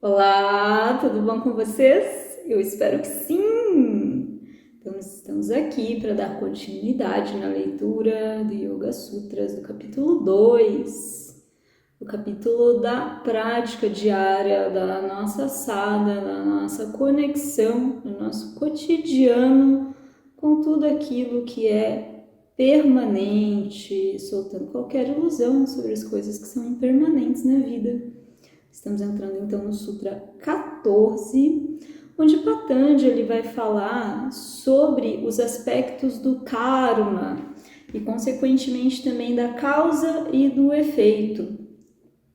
Olá, tudo bom com vocês? Eu espero que sim! Então, estamos aqui para dar continuidade na leitura do Yoga Sutras, do capítulo 2, o capítulo da prática diária, da nossa sadhana, da nossa conexão, do nosso cotidiano com tudo aquilo que é permanente, soltando qualquer ilusão sobre as coisas que são impermanentes na vida. Estamos entrando então no Sutra 14, onde Patanjali vai falar sobre os aspectos do karma e, consequentemente, também da causa e do efeito.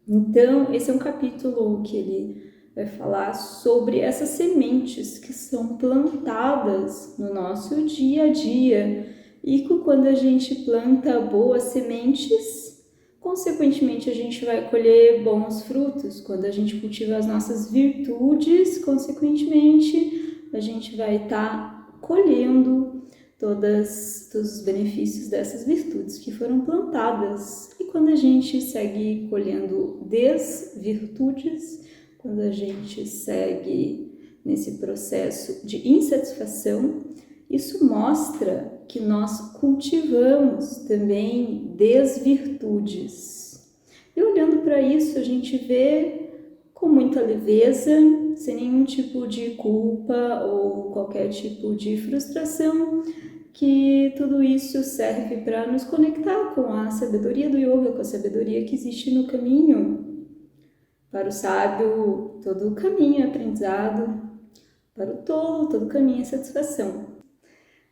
Então, esse é um capítulo que ele vai falar sobre essas sementes que são plantadas no nosso dia a dia e que quando a gente planta boas sementes, consequentemente, a gente vai colher bons frutos. Quando a gente cultiva as nossas virtudes, consequentemente, a gente vai estar colhendo todos os benefícios dessas virtudes que foram plantadas. E quando a gente segue colhendo desvirtudes, quando a gente segue nesse processo de insatisfação, isso mostra que nós cultivamos também desvirtudes. E olhando para isso, a gente vê com muita leveza, sem nenhum tipo de culpa ou qualquer tipo de frustração, que tudo isso serve para nos conectar com a sabedoria do yoga, com a sabedoria que existe no caminho. Para o sábio, todo o caminho é aprendizado. Para o tolo, todo o caminho é satisfação.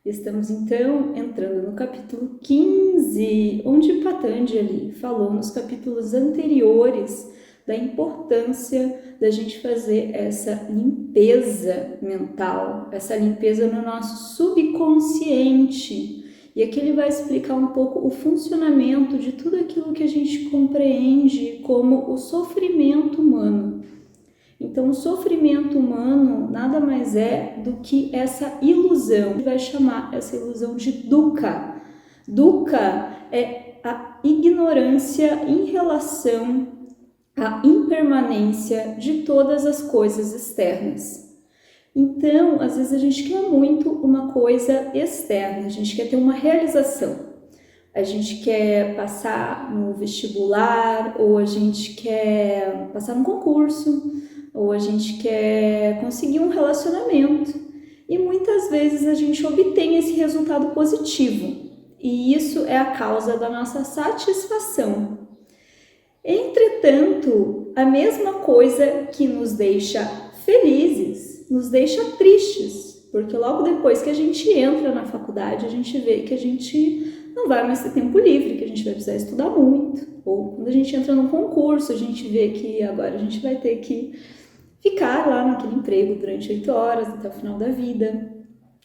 Estamos então entrando no capítulo 15, onde Patanjali falou nos capítulos anteriores da importância da gente fazer essa limpeza mental, essa limpeza no nosso subconsciente. E aqui ele vai explicar um pouco o funcionamento de tudo aquilo que a gente compreende como o sofrimento humano. Então, o sofrimento humano nada mais é do que essa ilusão. Ele vai chamar essa ilusão de dukkha. Dukkha é a ignorância em relação à impermanência de todas as coisas externas. Então, às vezes a gente quer muito uma coisa externa, a gente quer ter uma realização. A gente quer passar no vestibular, ou a gente quer passar num concurso, ou a gente quer conseguir um relacionamento. E muitas vezes a gente obtém esse resultado positivo. E isso é a causa da nossa satisfação. Entretanto, a mesma coisa que nos deixa felizes, nos deixa tristes. Porque logo depois que a gente entra na faculdade, a gente vê que a gente não vai mais ter tempo livre, que a gente vai precisar estudar muito. Ou quando a gente entra num concurso, a gente vê que agora a gente vai ter que ficar lá naquele emprego durante 8 horas até o final da vida.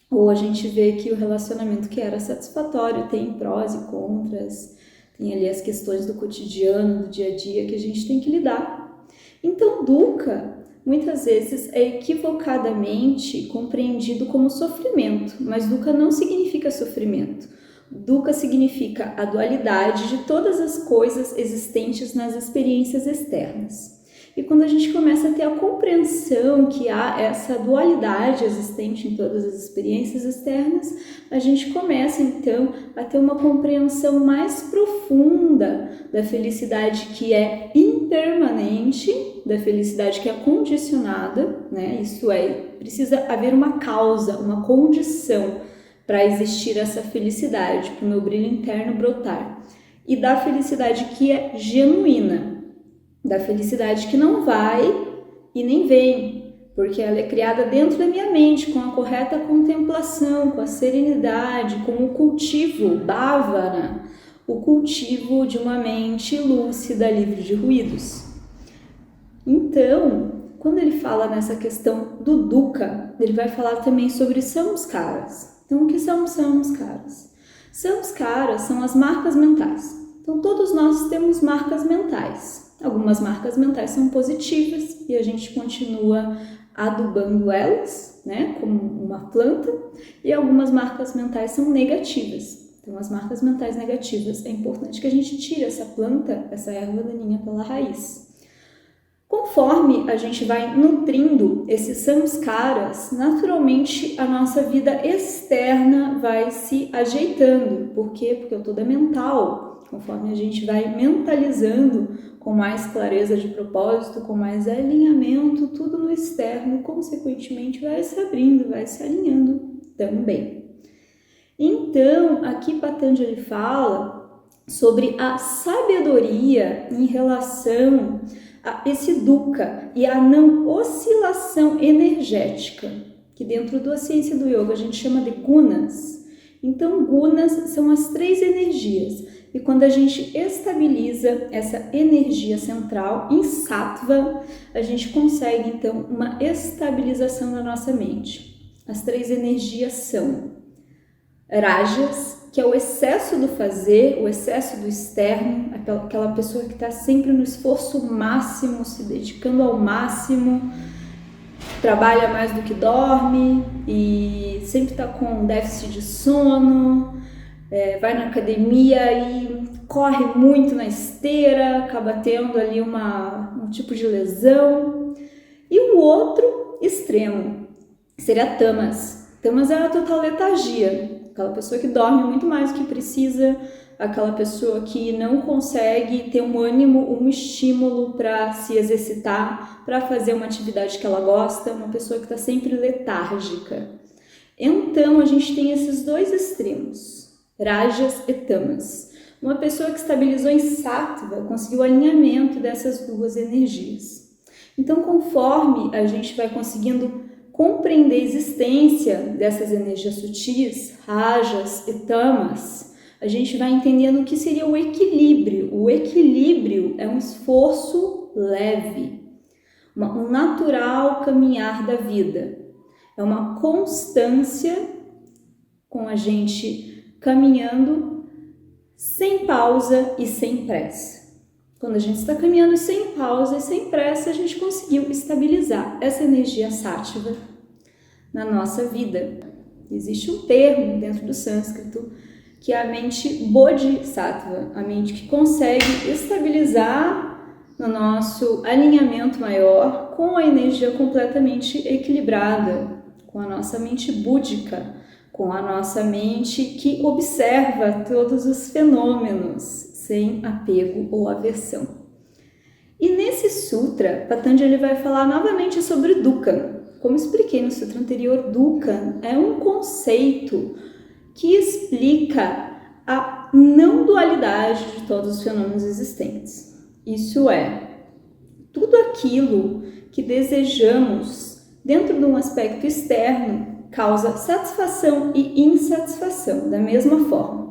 Ou a gente vê que o relacionamento que era satisfatório tem prós e contras, tem ali as questões do cotidiano, do dia a dia que a gente tem que lidar. Então, dukkha muitas vezes é equivocadamente compreendido como sofrimento, mas dukkha não significa sofrimento. Dukkha significa a dualidade de todas as coisas existentes nas experiências externas. E quando a gente começa a ter a compreensão que há essa dualidade existente em todas as experiências externas, a gente começa então a ter uma compreensão mais profunda da felicidade que é impermanente, da felicidade que é condicionada, né? Isto é, precisa haver uma causa, uma condição para existir essa felicidade, para o meu brilho interno brotar. E da felicidade que é genuína, da felicidade que não vai e nem vem, porque ela é criada dentro da minha mente, com a correta contemplação, com a serenidade, com o cultivo, bhavana, o cultivo de uma mente lúcida, livre de ruídos. Então, quando ele fala nessa questão do dukkha, ele vai falar também sobre samskaras. Então, o que são samskaras? Samskaras são as marcas mentais. Então, todos nós temos marcas mentais. Algumas marcas mentais são positivas e a gente continua adubando elas, né, como uma planta, e algumas marcas mentais são negativas. Então, as marcas mentais negativas, é importante que a gente tire essa planta, essa erva daninha pela raiz. conforme a gente vai nutrindo esses samskaras, naturalmente a nossa vida externa vai se ajeitando. Por quê? Porque o todo é mental. Conforme a gente vai mentalizando com mais clareza de propósito, com mais alinhamento, tudo no externo, consequentemente, vai se abrindo, vai se alinhando também. Então, aqui Patanjali fala sobre a sabedoria em relação a esse dukkha e a não oscilação energética, que dentro da ciência do yoga a gente chama de gunas. Então, gunas são as 3 energias. E quando a gente estabiliza essa energia central em sattva, a gente consegue então uma estabilização da nossa mente. As 3 energias são rajas, que é o excesso do fazer, o excesso do externo, aquela pessoa que está sempre no esforço máximo, se dedicando ao máximo, trabalha mais do que dorme e sempre está com déficit de sono, vai na academia e corre muito na esteira, acaba tendo ali um tipo de lesão. E o outro extremo seria tamas. Tamas é a total letargia, aquela pessoa que dorme muito mais do que precisa, aquela pessoa que não consegue ter um ânimo, um estímulo para se exercitar, para fazer uma atividade que ela gosta, uma pessoa que está sempre letárgica. Então a gente tem esses 2 extremos, rajas e tamas. Uma pessoa que estabilizou em sattva conseguiu o alinhamento dessas 2 energias. Então, conforme a gente vai conseguindo compreender a existência dessas energias sutis, rajas e tamas, a gente vai entendendo o que seria o equilíbrio. O equilíbrio é um esforço leve, um natural caminhar da vida. É uma constância com a gente caminhando sem pausa e sem pressa. Quando a gente está caminhando sem pausa e sem pressa, a gente conseguiu estabilizar essa energia sáttva na nossa vida. Existe um termo dentro do sânscrito que é a mente bodhisattva, a mente que consegue estabilizar no nosso alinhamento maior com a energia completamente equilibrada, com a nossa mente búdica, com a nossa mente que observa todos os fenômenos sem apego ou aversão. E nesse sutra, Patanjali vai falar novamente sobre dukkha. Como expliquei no sutra anterior, dukkha é um conceito que explica a não dualidade de todos os fenômenos existentes. Isso é, tudo aquilo que desejamos dentro de um aspecto externo causa satisfação e insatisfação da mesma forma.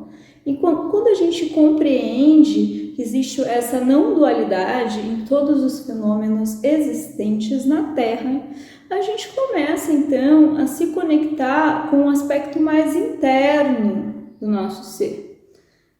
E quando a gente compreende que existe essa não dualidade em todos os fenômenos existentes na Terra, a gente começa então a se conectar com um aspecto mais interno do nosso ser.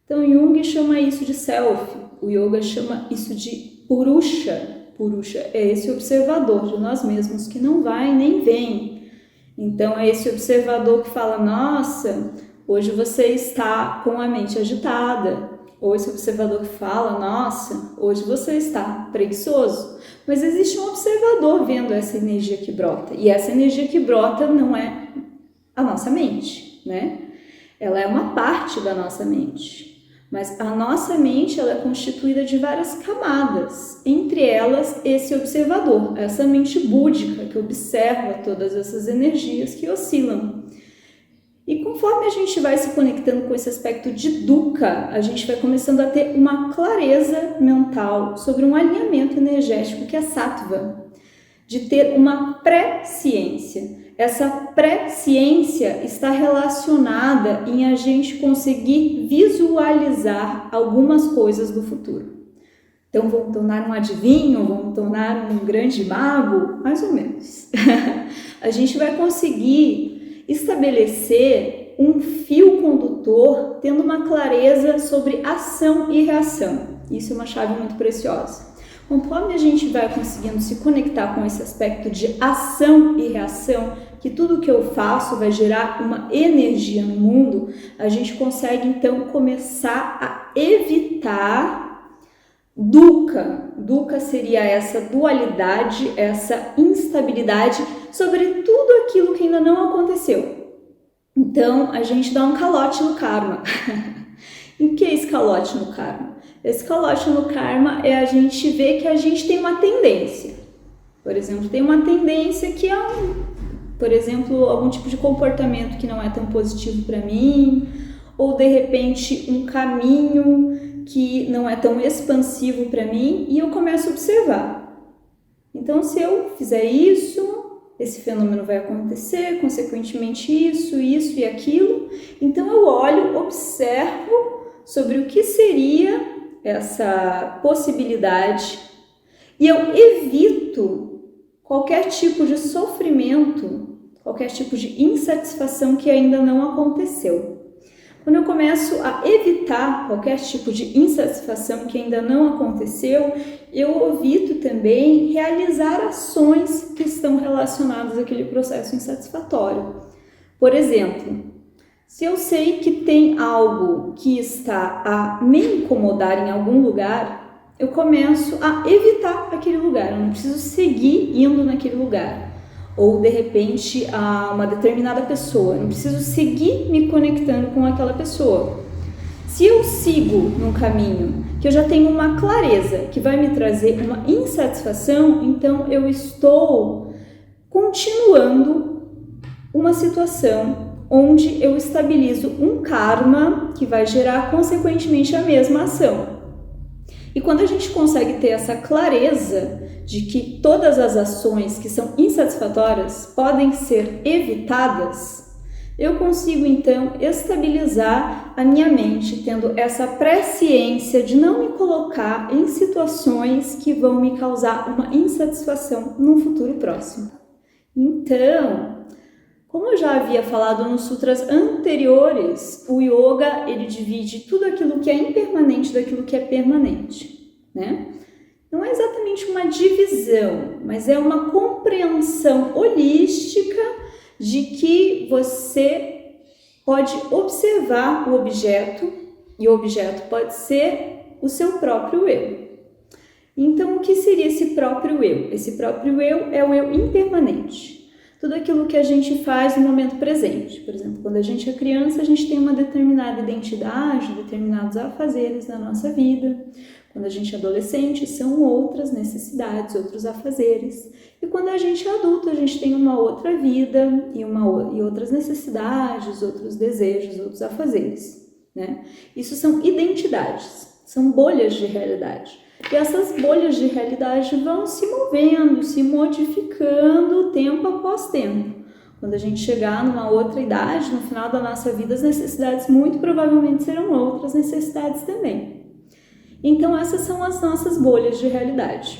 Então Jung chama isso de self, o yoga chama isso de purusha. Purusha é esse observador de nós mesmos que não vai nem vem. Então é esse observador que fala, nossa, hoje você está com a mente agitada. Ou esse observador que fala, nossa, hoje você está preguiçoso. Mas existe um observador vendo essa energia que brota. E essa energia que brota não é a nossa mente, né? Ela é uma parte da nossa mente. Mas a nossa mente ela é constituída de várias camadas. Entre elas, esse observador, essa mente búdica que observa todas essas energias que oscilam. E conforme a gente vai se conectando com esse aspecto de dukkha, a gente vai começando a ter uma clareza mental sobre um alinhamento energético que é sattva, de ter uma pré-ciência. Essa pré-ciência está relacionada em a gente conseguir visualizar algumas coisas do futuro. Então, vão tornar um adivinho, vão tornar um grande mago? Mais ou menos. A gente vai conseguir estabelecer um fio condutor tendo uma clareza sobre ação e reação. Isso é uma chave muito preciosa. Conforme a gente vai conseguindo se conectar com esse aspecto de ação e reação, que tudo que eu faço vai gerar uma energia no mundo, a gente consegue então começar a evitar Dukkha seria essa dualidade, essa instabilidade sobre tudo aquilo que ainda não aconteceu. Então, a gente dá um calote no karma. E o que é esse calote no karma? Esse calote no karma é a gente ver que a gente tem uma tendência. Por exemplo, tem uma tendência que é por exemplo, algum tipo de comportamento que não é tão positivo para mim, ou de repente um caminho que não é tão expansivo para mim, e eu começo a observar. Então, se eu fizer isso, esse fenômeno vai acontecer, consequentemente isso e aquilo. Então eu olho, observo sobre o que seria essa possibilidade e eu evito qualquer tipo de sofrimento, qualquer tipo de insatisfação que ainda não aconteceu. Quando eu começo a evitar qualquer tipo de insatisfação que ainda não aconteceu, eu evito também realizar ações que estão relacionadas àquele processo insatisfatório. Por exemplo, se eu sei que tem algo que está a me incomodar em algum lugar, eu começo a evitar aquele lugar, eu não preciso seguir indo naquele lugar. Ou de repente a uma determinada pessoa, eu não preciso seguir me conectando com aquela pessoa. Se eu sigo num caminho que eu já tenho uma clareza que vai me trazer uma insatisfação, então eu estou continuando uma situação onde eu estabilizo um karma que vai gerar consequentemente a mesma ação. E quando a gente consegue ter essa clareza de que todas as ações que são insatisfatórias podem ser evitadas, eu consigo então estabilizar a minha mente, tendo essa presciência de não me colocar em situações que vão me causar uma insatisfação no futuro próximo. Então, como eu já havia falado nos sutras anteriores, o yoga ele divide tudo aquilo que é impermanente daquilo que é permanente, né? Não é exatamente uma divisão, mas é uma compreensão holística de que você pode observar o objeto e o objeto pode ser o seu próprio eu. Então, o que seria esse próprio eu? Esse próprio eu é o eu impermanente. Tudo aquilo que a gente faz no momento presente. Por exemplo, quando a gente é criança, a gente tem uma determinada identidade, determinados afazeres da nossa vida. Quando a gente é adolescente, são outras necessidades, outros afazeres. E quando a gente é adulto, a gente tem uma outra vida e outras necessidades, outros desejos, outros afazeres, né? Isso são identidades, são bolhas de realidade. E essas bolhas de realidade vão se movendo, se modificando tempo após tempo. Quando a gente chegar numa outra idade, no final da nossa vida, as necessidades muito provavelmente serão outras necessidades também. Então essas são as nossas bolhas de realidade.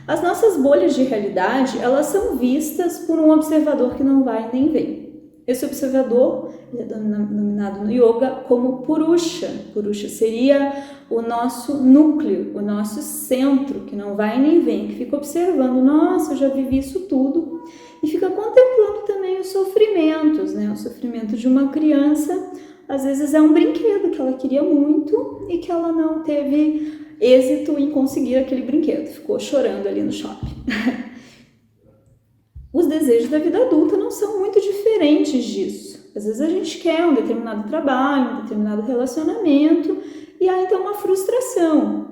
As nossas bolhas de realidade, elas são vistas por um observador que não vai nem vem. Esse observador é denominado no yoga como Purusha. Purusha seria o nosso núcleo, o nosso centro, que não vai nem vem, que fica observando, nossa, eu já vivi isso tudo, e fica contemplando também os sofrimentos, né? O sofrimento de uma criança, às vezes é um brinquedo que ela queria muito e que ela não teve êxito em conseguir aquele brinquedo, ficou chorando ali no shopping. Os desejos da vida adulta não são muito diferentes disso. Às vezes a gente quer um determinado trabalho, um determinado relacionamento e há então uma frustração.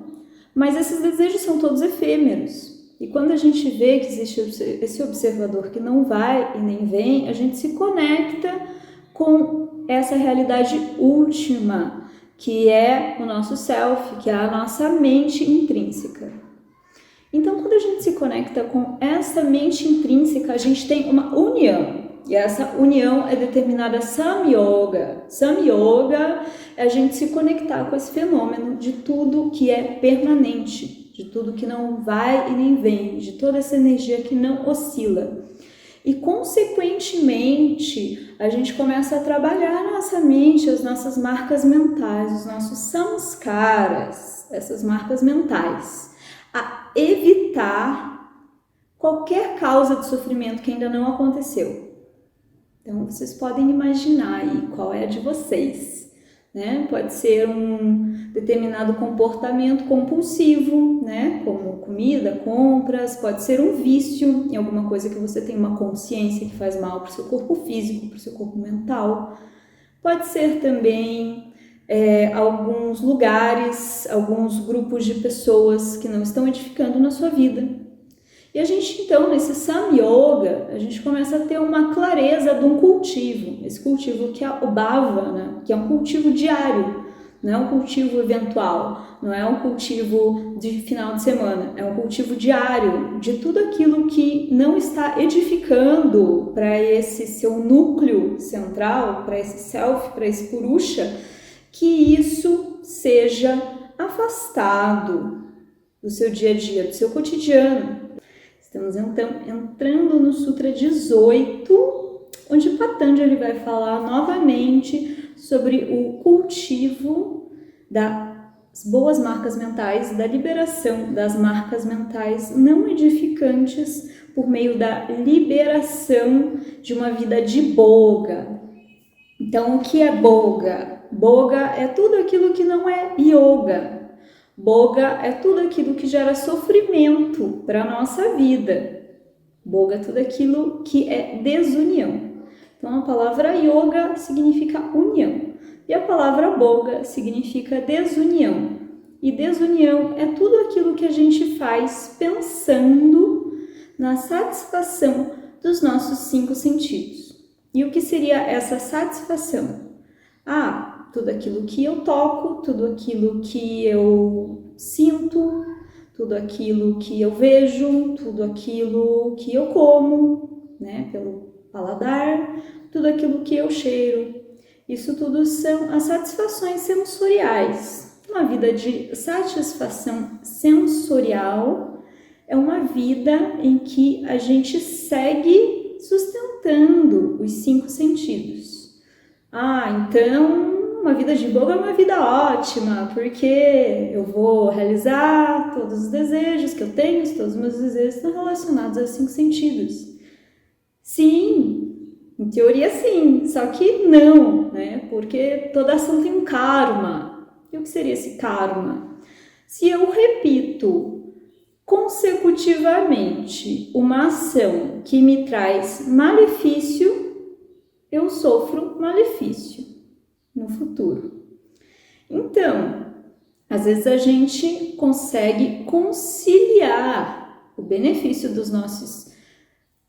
Mas esses desejos são todos efêmeros. E quando a gente vê que existe esse observador que não vai e nem vem, a gente se conecta com essa realidade última, que é o nosso self, que é a nossa mente intrínseca. Então, quando a gente se conecta com essa mente intrínseca, a gente tem uma união. E essa união é determinada Samyoga. Samyoga é a gente se conectar com esse fenômeno de tudo que é permanente, de tudo que não vai e nem vem, de toda essa energia que não oscila. E, consequentemente, a gente começa a trabalhar a nossa mente, as nossas marcas mentais, os nossos samskaras, essas marcas mentais, a evitar qualquer causa de sofrimento que ainda não aconteceu. Então, vocês podem imaginar aí qual é a de vocês. né? Pode ser um determinado comportamento compulsivo, né? Como comida, compras, pode ser um vício em alguma coisa que você tem uma consciência que faz mal para o seu corpo físico, para o seu corpo mental. Pode ser também alguns lugares, alguns grupos de pessoas que não estão edificando na sua vida. E a gente, então, nesse Samyoga, a gente começa a ter uma clareza de um cultivo. Esse cultivo que é o Bhava, né? Que é um cultivo diário, não é um cultivo eventual, não é um cultivo de final de semana, é um cultivo diário de tudo aquilo que não está edificando para esse seu núcleo central, para esse self, para esse Purusha, que isso seja afastado do seu dia a dia, do seu cotidiano. Estamos então entrando no Sutra 18, onde Patanjali vai falar novamente sobre o cultivo das boas marcas mentais, da liberação das marcas mentais não edificantes por meio da liberação de uma vida de boga. Então, o que é boga? Boga é tudo aquilo que não é yoga. Boga é tudo aquilo que gera sofrimento para a nossa vida. Boga é tudo aquilo que é desunião. Então, a palavra yoga significa união. E a palavra boga significa desunião. E desunião é tudo aquilo que a gente faz pensando na satisfação dos nossos 5 sentidos. E o que seria essa satisfação? Tudo aquilo que eu toco, tudo aquilo que eu sinto, tudo aquilo que eu vejo, tudo aquilo que eu como, né, pelo paladar, tudo aquilo que eu cheiro. Isso tudo são as satisfações sensoriais. Uma vida de satisfação sensorial é uma vida em que a gente segue sustentando os 5 sentidos. Então uma vida de boga é uma vida ótima, porque eu vou realizar todos os desejos que eu tenho, todos os meus desejos estão relacionados aos 5 sentidos. Sim, em teoria sim, só que não, né? Porque toda ação tem um karma. E o que seria esse karma? Se eu repito consecutivamente uma ação que me traz malefício, eu sofro malefício no futuro. Então, às vezes a gente consegue conciliar o benefício dos nossos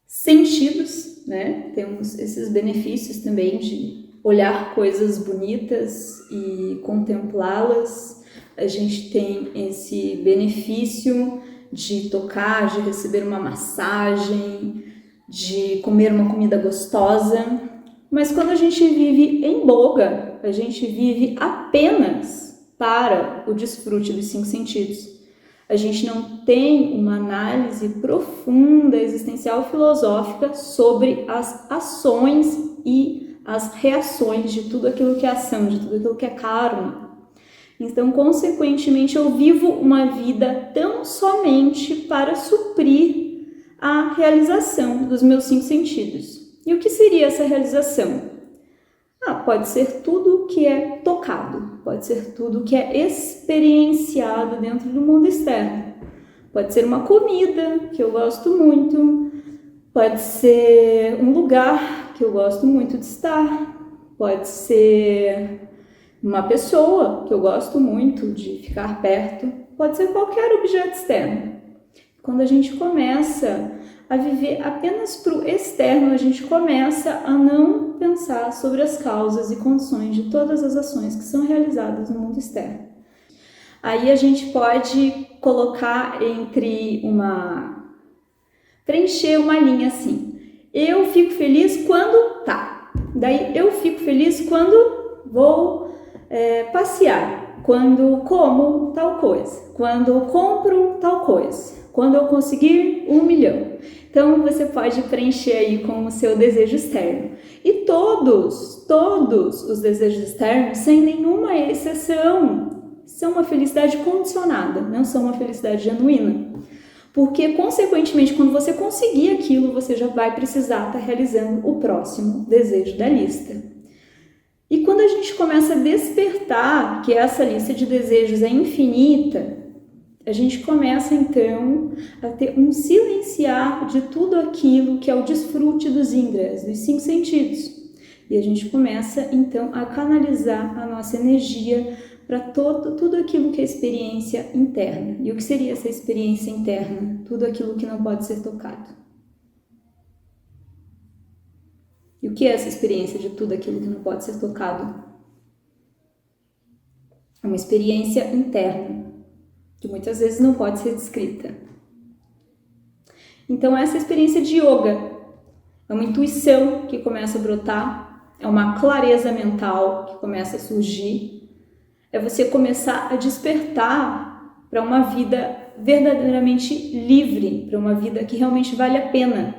sentidos, né? Temos esses benefícios também de olhar coisas bonitas e contemplá-las. A gente tem esse benefício de tocar, de receber uma massagem, de comer uma comida gostosa. Mas quando a gente vive em boga, a gente vive apenas para o desfrute dos 5 sentidos. A gente não tem uma análise profunda, existencial, filosófica sobre as ações e as reações de tudo aquilo que é ação, de tudo aquilo que é karma. Então, consequentemente, eu vivo uma vida tão somente para suprir a realização dos meus 5 sentidos. E o que seria essa realização? Pode ser tudo que é tocado, pode ser tudo que é experienciado dentro do mundo externo. Pode ser uma comida que eu gosto muito, pode ser um lugar que eu gosto muito de estar, pode ser uma pessoa que eu gosto muito de ficar perto, pode ser qualquer objeto externo. Quando a gente começa a viver apenas para o externo, a gente começa a não pensar sobre as causas e condições de todas as ações que são realizadas no mundo externo. Aí a gente pode colocar preencher uma linha assim. Eu fico feliz quando Daí eu fico feliz quando vou passear, quando como tal coisa, quando compro tal coisa, quando eu conseguir 1 milhão. Então, você pode preencher aí com o seu desejo externo. E todos os desejos externos, sem nenhuma exceção, são uma felicidade condicionada, não são uma felicidade genuína. Porque, consequentemente, quando você conseguir aquilo, você já vai precisar estar realizando o próximo desejo da lista. E quando a gente começa a despertar que essa lista de desejos é infinita, a gente começa então a ter um silenciar de tudo aquilo que é o desfrute dos ingressos, dos 5 sentidos. E a gente começa então a canalizar a nossa energia para tudo aquilo que é experiência interna. E o que seria essa experiência interna? Tudo aquilo que não pode ser tocado. E o que é essa experiência de tudo aquilo que não pode ser tocado? É uma experiência interna, que muitas vezes não pode ser descrita. Então, essa experiência de yoga é uma intuição que começa a brotar, é uma clareza mental que começa a surgir, é você começar a despertar para uma vida verdadeiramente livre, para uma vida que realmente vale a pena,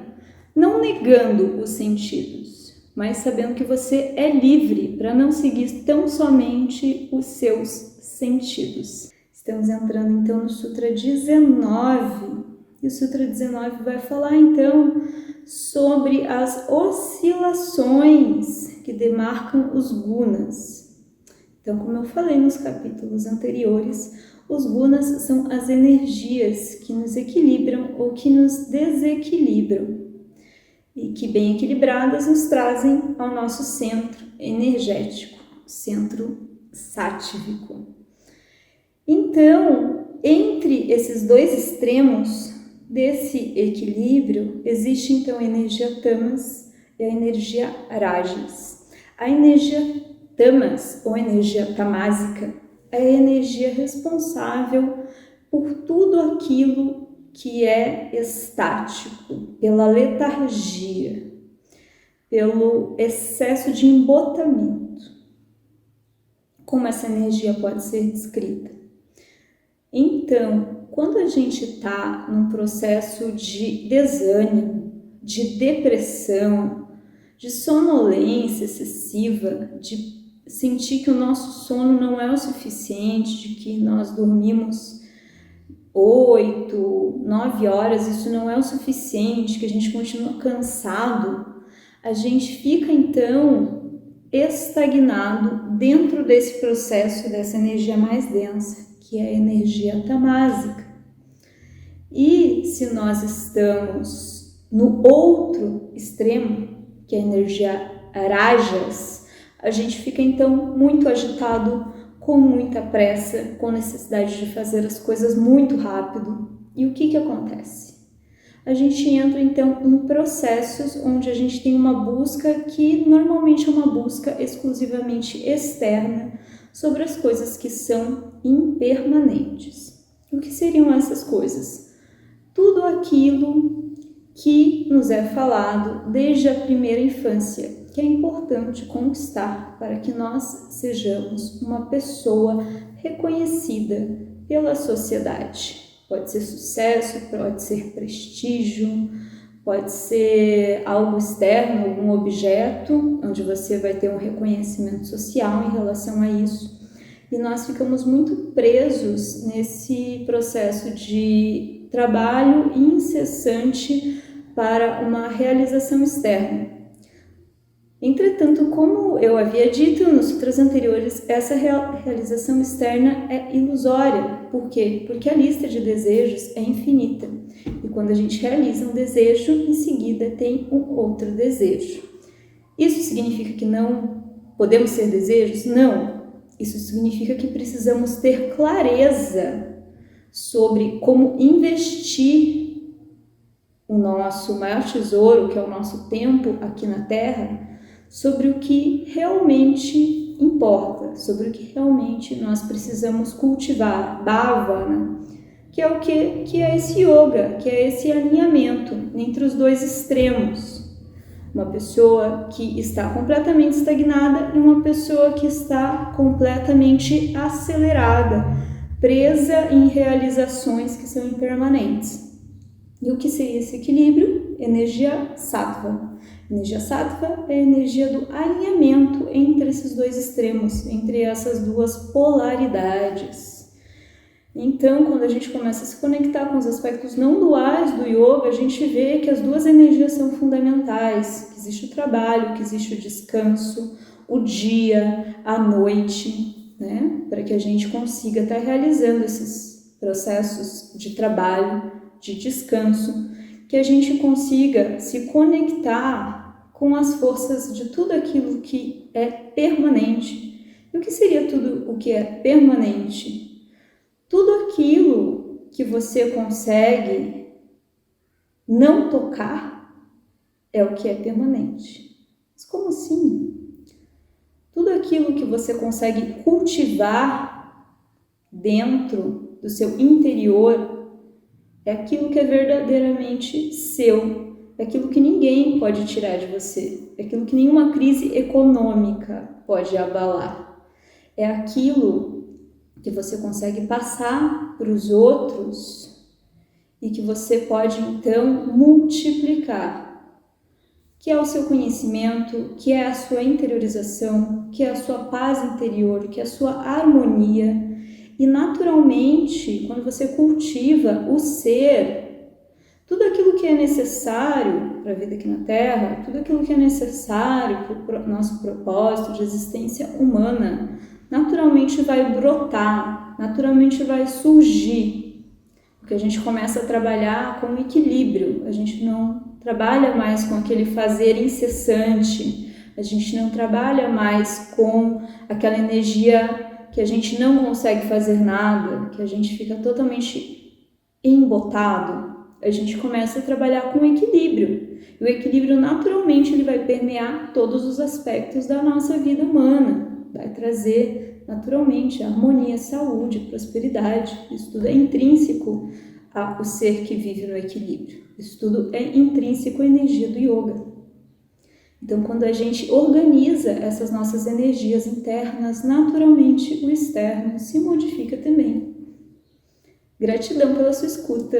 não negando os sentidos, mas sabendo que você é livre para não seguir tão somente os seus sentidos. Estamos entrando então no Sutra 19, e o Sutra 19 vai falar então sobre as oscilações que demarcam os gunas. Então, como eu falei nos capítulos anteriores, os gunas são as energias que nos equilibram ou que nos desequilibram e que, bem equilibradas, nos trazem ao nosso centro energético, centro sáttvico. Então, entre esses dois extremos desse equilíbrio, existe então a energia tamas e a energia rajas. A energia tamas, ou energia tamásica, é a energia responsável por tudo aquilo que é estático, pela letargia, pelo excesso de embotamento. Como essa energia pode ser descrita? Então, quando a gente está num processo de desânimo, de depressão, de sonolência excessiva, de sentir que o nosso sono não é o suficiente, de que nós dormimos 8, 9 horas, isso não é o suficiente, que a gente continua cansado, a gente fica então estagnado dentro desse processo, dessa energia mais densa, que é a energia tamásica. E se nós estamos no outro extremo, que é a energia rajas, a gente fica então muito agitado, com muita pressa, com necessidade de fazer as coisas muito rápido. E o que acontece? A gente entra então em processos onde a gente tem uma busca que normalmente é uma busca exclusivamente externa sobre as coisas que são impermanentes. O que seriam essas coisas? Tudo aquilo que nos é falado desde a primeira infância, que é importante conquistar para que nós sejamos uma pessoa reconhecida pela sociedade. Pode ser sucesso, pode ser prestígio, pode ser algo externo, algum objeto, onde você vai ter um reconhecimento social em relação a isso. E nós ficamos muito presos nesse processo de trabalho incessante para uma realização externa. Entretanto, como eu havia dito nos sutras anteriores, essa realização externa é ilusória. Por quê? Porque a lista de desejos é infinita. E quando a gente realiza um desejo, em seguida tem um outro desejo. Isso significa que não podemos ter desejos? Não. Isso significa que precisamos ter clareza sobre como investir o nosso maior tesouro, que é o nosso tempo aqui na Terra, sobre o que realmente importa, sobre o que realmente nós precisamos cultivar, bhavana, que é o quê? Que é esse yoga, que é esse alinhamento entre os dois extremos. Uma pessoa que está completamente estagnada e uma pessoa que está completamente acelerada, presa em realizações que são impermanentes. E o que seria esse equilíbrio? Energia sattva. Energia sattva é a energia do alinhamento entre esses dois extremos, entre essas duas polaridades. Então, quando a gente começa a se conectar com os aspectos não duais do yoga, a gente vê que as duas energias são fundamentais, que existe o trabalho, que existe o descanso, o dia, a noite, né? Para que a gente consiga estar realizando esses processos de trabalho, de descanso, que a gente consiga se conectar com as forças de tudo aquilo que é permanente. E o que seria tudo o que é permanente? Tudo aquilo que você consegue não tocar é o que é permanente. Mas como assim? Tudo aquilo que você consegue cultivar dentro do seu interior é aquilo que é verdadeiramente seu, é aquilo que ninguém pode tirar de você, é aquilo que nenhuma crise econômica pode abalar, é aquilo que você consegue passar para os outros e que você pode então multiplicar, que é o seu conhecimento, que é a sua interiorização, que é a sua paz interior, que é a sua harmonia. E naturalmente, quando você cultiva o ser, tudo aquilo que é necessário para a vida aqui na Terra, tudo aquilo que é necessário para o nosso propósito de existência humana, naturalmente vai brotar, naturalmente vai surgir, porque a gente começa a trabalhar com equilíbrio, a gente não trabalha mais com aquele fazer incessante, a gente não trabalha mais com aquela energia que a gente não consegue fazer nada, que a gente fica totalmente embotado. A gente começa a trabalhar com equilíbrio. E o equilíbrio, naturalmente, ele vai permear todos os aspectos da nossa vida humana. Vai trazer, naturalmente, harmonia, saúde, prosperidade. Isso tudo é intrínseco ao ser que vive no equilíbrio. Isso tudo é intrínseco à energia do yoga. Então, quando a gente organiza essas nossas energias internas, naturalmente o externo se modifica também. Gratidão pela sua escuta.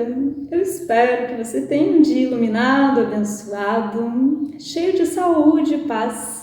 Eu espero que você tenha um dia iluminado, abençoado, cheio de saúde e paz.